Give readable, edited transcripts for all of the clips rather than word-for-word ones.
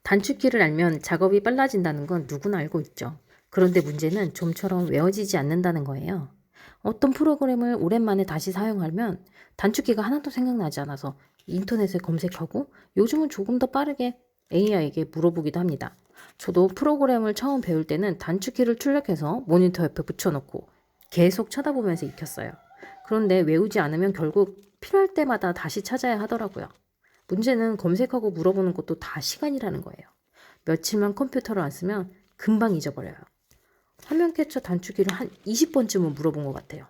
단축키를 알면 작업이 빨라진다는 건 누구나 알고 있죠. 그런데 문제는 좀처럼 외워지지 않는다는 거예요. 어떤 프로그램을 오랜만에 다시 사용하면 단축키가 하나도 생각나지 않아서 인터넷에 검색하고 요즘은 조금 더 빠르게 AI에게 물어보기도 합니다. 저도 프로그램을 처음 배울 때는 단축키를 출력해서 모니터 옆에 붙여놓고 계속 쳐다보면서 익혔어요. 그런데 외우지 않으면 결국 필요할 때마다 다시 찾아야 하더라고요. 문제는 검색하고 물어보는 것도 다 시간이라는 거예요. 며칠만 컴퓨터를 안 쓰면 금방 잊어버려요. 화면 캡처 단축키를 한 20번쯤은 물어본 것 같아요.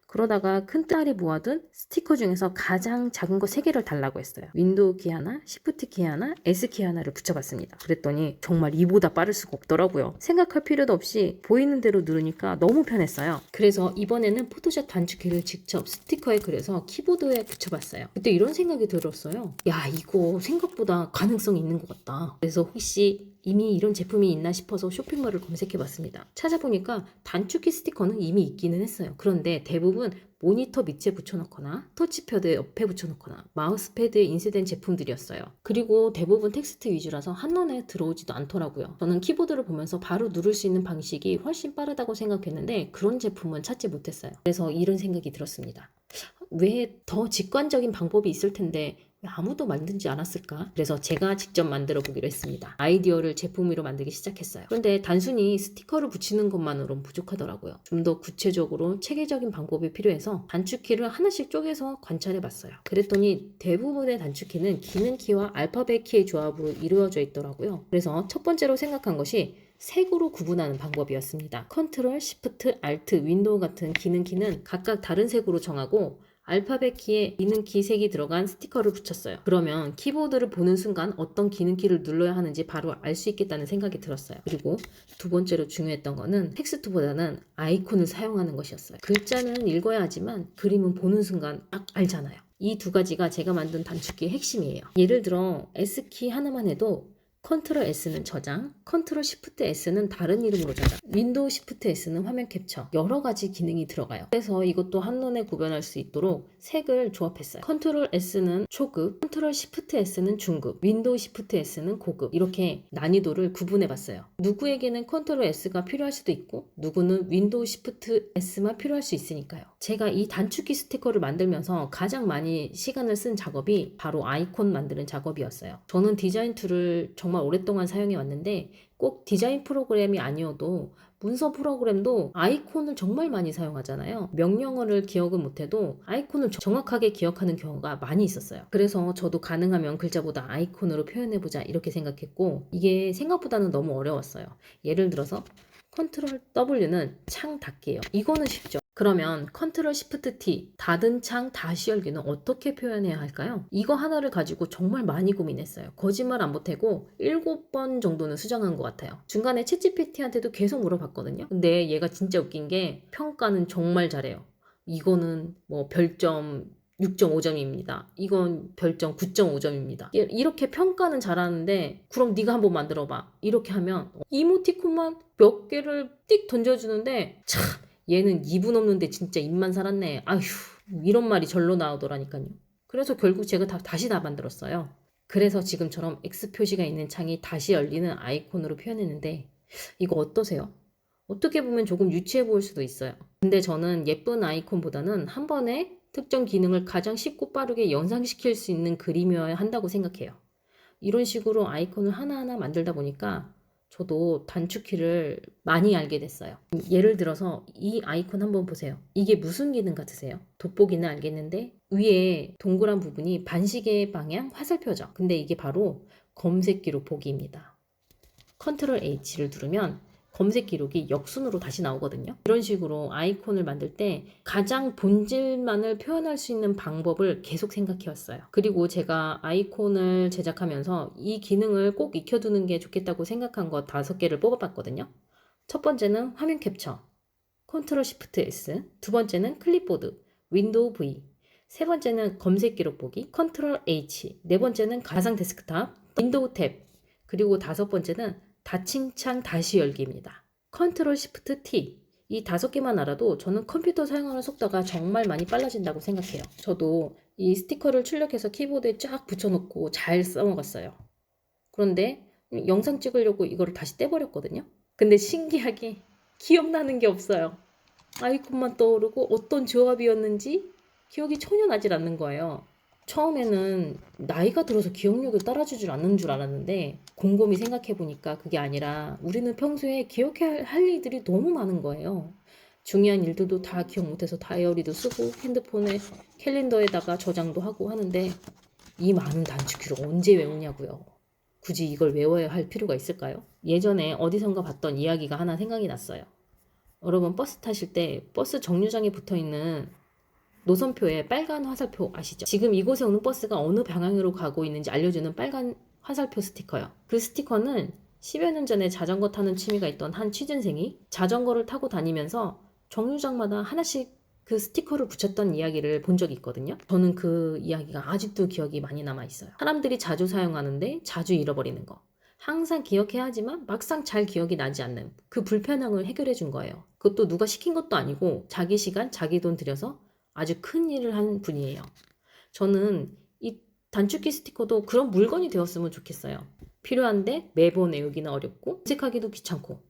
그러다가 큰딸이 모아둔 스티커 중에서 가장 작은 거 3개를 달라고 했어요. 윈도우 키 하나, 시프트 키 하나, S 키 하나를 붙여봤습니다. 그랬더니 정말 이보다 빠를 수가 없더라고요. 생각할 필요도 없이 보이는 대로 누르니까 너무 편했어요. 그래서 이번에는 포토샵 단축키를 직접 스티커에 그려서 키보드에 붙여봤어요. 그때 이런 생각이 들었어요. 야, 이거 생각보다 가능성이 있는 것 같다. 그래서 혹시 이미 이런 제품이 있나 싶어서 쇼핑몰을 검색해봤습니다. 찾아보니까 단축키 스티커는 이미 있기는 했어요. 그런데 대부분 모니터 밑에 붙여놓거나 터치패드 옆에 붙여놓거나 마우스패드에 인쇄된 제품들이었어요. 그리고 대부분 텍스트 위주라서 한눈에 들어오지도 않더라고요. 저는 키보드를 보면서 바로 누를 수 있는 방식이 훨씬 빠르다고 생각했는데 그런 제품은 찾지 못했어요. 그래서 이런 생각이 들었습니다. 왜 더 직관적인 방법이 있을 텐데 왜 아무도 만들지 않았을까? 그래서 제가 직접 만들어 보기로 했습니다. 아이디어를 제품 위로 만들기 시작했어요. 그런데 단순히 스티커를 붙이는 것만으로는 부족하더라고요. 좀 더 구체적으로 체계적인 방법이 필요해서 단축키를 하나씩 쪼개서 관찰해 봤어요. 그랬더니 대부분의 단축키는 기능키와 알파벳 키의 조합으로 이루어져 있더라고요. 그래서 첫 번째로 생각한 것이 색으로 구분하는 방법이었습니다. 컨트롤, 시프트, 알트, 윈도우 같은 기능키는 각각 다른 색으로 정하고 알파벳 키에 기능키 색이 들어간 스티커를 붙였어요. 그러면 키보드를 보는 순간 어떤 기능키를 눌러야 하는지 바로 알 수 있겠다는 생각이 들었어요. 그리고 두 번째로 중요했던 거는 텍스트보다는 아이콘을 사용하는 것이었어요. 글자는 읽어야 하지만 그림은 보는 순간 딱 알잖아요. 이 두 가지가 제가 만든 단축키의 핵심이에요. 예를 들어 S키 하나만 해도 컨트롤 S는 저장, 컨트롤 시프트 S는 다른 이름으로 저장, 윈도우 시프트 S는 화면 캡처, 여러 가지 기능이 들어가요. 그래서 이것도 한눈에 구별할 수 있도록 색을 조합했어요. 컨트롤 S는 초급, 컨트롤 시프트 S는 중급, 윈도우 시프트 S는 고급, 이렇게 난이도를 구분해봤어요. 누구에게는 컨트롤 S가 필요할 수도 있고 누구는 윈도우 시프트 S만 필요할 수 있으니까요. 제가 이 단축키 스티커를 만들면서 가장 많이 시간을 쓴 작업이 바로 아이콘 만드는 작업이었어요. 저는 디자인 툴을 정말 오랫동안 사용해 왔는데 꼭 디자인 프로그램이 아니어도 문서 프로그램도 아이콘을 정말 많이 사용하잖아요. 명령어를 기억은 못해도 아이콘을 정확하게 기억하는 경우가 많이 있었어요. 그래서 저도 가능하면 글자보다 아이콘으로 표현해보자 이렇게 생각했고 이게 생각보다는 너무 어려웠어요. 예를 들어서 컨트롤 W는 창 닫기예요. 이거는 쉽죠. 그러면 컨트롤 시프트 T 닫은 창 다시 열기는 어떻게 표현해야 할까요? 이거 하나를 가지고 정말 많이 고민했어요. 거짓말 안 보태고 7번 정도는 수정한 것 같아요. 중간에 챗GPT한테도 계속 물어봤거든요. 근데 얘가 진짜 웃긴 게 평가는 정말 잘해요. 이거는 뭐 별점 6.5점입니다. 이건 별점 9.5점입니다. 이렇게 평가는 잘하는데 그럼 네가 한번 만들어봐. 이렇게 하면 이모티콘만 몇 개를 띡 던져주는데 참 얘는 2분 없는데 진짜 입만 살았네. 아휴 이런 말이 절로 나오더라니까요. 그래서 결국 제가 다시 다 만들었어요. 그래서 지금처럼 X 표시가 있는 창이 다시 열리는 아이콘으로 표현했는데 이거 어떠세요? 어떻게 보면 조금 유치해 보일 수도 있어요. 근데 저는 예쁜 아이콘보다는 한 번에 특정 기능을 가장 쉽고 빠르게 연상시킬 수 있는 그림이어야 한다고 생각해요. 이런 식으로 아이콘을 하나하나 만들다 보니까 저도 단축키를 많이 알게 됐어요. 예를 들어서 이 아이콘 한번 보세요. 이게 무슨 기능 같으세요? 돋보기는 알겠는데 위에 동그란 부분이 반시계 방향 화살표죠. 근데 이게 바로 검색 기록 보기입니다. 컨트롤 H를 누르면 검색 기록이 역순으로 다시 나오거든요. 이런 식으로 아이콘을 만들 때 가장 본질만을 표현할 수 있는 방법을 계속 생각해 왔어요. 그리고 제가 아이콘을 제작하면서 이 기능을 꼭 익혀두는 게 좋겠다고 생각한 것 5개를 뽑아봤거든요. 첫 번째는 화면 캡처, 컨트롤 시프트 S, 두 번째는 클립보드, 윈도우 V, 세 번째는 검색 기록 보기, 컨트롤 H, 네 번째는 가상 데스크탑, 윈도우 탭, 그리고 다섯 번째는 닫힌 창 다시 열기입니다. 컨트롤 시프트 T. 이 5개만 알아도 저는 컴퓨터 사용하는 속도가 정말 많이 빨라진다고 생각해요. 저도 이 스티커를 출력해서 키보드에 쫙 붙여놓고 잘 써먹었어요. 그런데 영상 찍으려고 이거를 다시 떼버렸거든요. 근데 신기하게 기억나는 게 없어요. 아이콘만 떠오르고 어떤 조합이었는지 기억이 전혀 나질 않는 거예요. 처음에는 나이가 들어서 기억력을 따라주질 않는 줄 알았는데 곰곰이 생각해보니까 그게 아니라 우리는 평소에 기억해야 할 일들이 너무 많은 거예요. 중요한 일들도 다 기억 못해서 다이어리도 쓰고 핸드폰에 캘린더에다가 저장도 하고 하는데 이 많은 단축키를 언제 외우냐고요. 굳이 이걸 외워야 할 필요가 있을까요? 예전에 어디선가 봤던 이야기가 하나 생각이 났어요. 여러분 버스 타실 때 버스 정류장에 붙어있는 노선표에 빨간 화살표 아시죠? 지금 이곳에 오는 버스가 어느 방향으로 가고 있는지 알려주는 빨간 화살표 스티커요. 그 스티커는 10여 년 전에 자전거 타는 취미가 있던 한 취준생이 자전거를 타고 다니면서 정류장마다 하나씩 그 스티커를 붙였던 이야기를 본 적이 있거든요. 저는 그 이야기가 아직도 기억이 많이 남아 있어요. 사람들이 자주 사용하는데 자주 잃어버리는 거. 항상 기억해야 하지만 막상 잘 기억이 나지 않는 그 불편함을 해결해 준 거예요. 그것도 누가 시킨 것도 아니고 자기 시간, 자기 돈 들여서 아주 큰 일을 한 분이에요. 저는 이 단축키 스티커도 그런 물건이 되었으면 좋겠어요. 필요한데 매번 외우기는 어렵고 검색하기도 귀찮고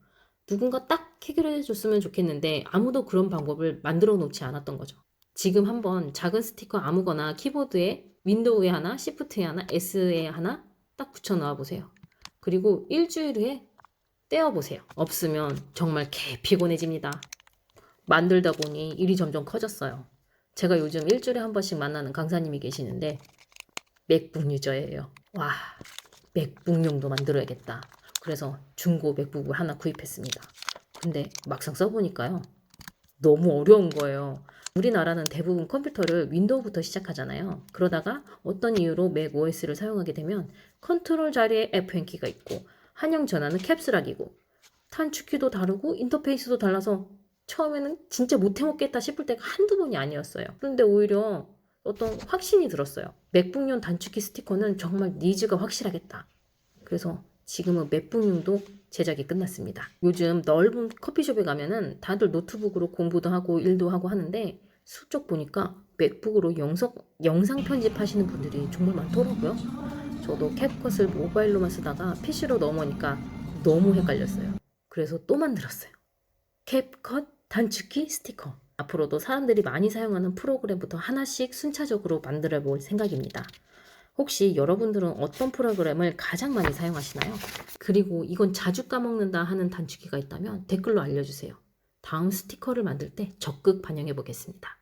누군가 딱 해결해 줬으면 좋겠는데 아무도 그런 방법을 만들어 놓지 않았던 거죠. 지금 한번 작은 스티커 아무거나 키보드에 윈도우에 하나, 시프트에 하나, S에 하나 딱 붙여 넣어 보세요. 그리고 일주일 후에 떼어보세요. 없으면 정말 개 피곤해집니다. 만들다 보니 일이 점점 커졌어요. 제가 요즘 일주일에 한 번씩 만나는 강사님이 계시는데 맥북 유저예요. 와, 맥북용도 만들어야겠다. 그래서 중고 맥북을 하나 구입했습니다. 근데 막상 써보니까요. 너무 어려운 거예요. 우리나라는 대부분 컴퓨터를 윈도우부터 시작하잖아요. 그러다가 어떤 이유로 맥 OS를 사용하게 되면 컨트롤 자리에 F&키가 있고 한영 전환은 캡슐락이고 단축키도 다르고 인터페이스도 달라서 처음에는 진짜 못 해먹겠다 싶을 때가 한두 번이 아니었어요. 그런데 오히려 어떤 확신이 들었어요. 맥북용 단축키 스티커는 정말 니즈가 확실하겠다. 그래서 지금은 맥북용도 제작이 끝났습니다. 요즘 넓은 커피숍에 가면은 다들 노트북으로 공부도 하고 일도 하고 하는데 슬쩍 보니까 맥북으로 영상 편집하시는 분들이 정말 많더라고요. 저도 캡컷을 모바일로만 쓰다가 PC로 넘어오니까 너무 헷갈렸어요. 그래서 또 만들었어요. 캡컷 단축키 스티커. 앞으로도 사람들이 많이 사용하는 프로그램부터 하나씩 순차적으로 만들어 볼 생각입니다. 혹시 여러분들은 어떤 프로그램을 가장 많이 사용하시나요? 그리고 이건 자주 까먹는다 하는 단축키가 있다면 댓글로 알려주세요. 다음 스티커를 만들 때 적극 반영해 보겠습니다.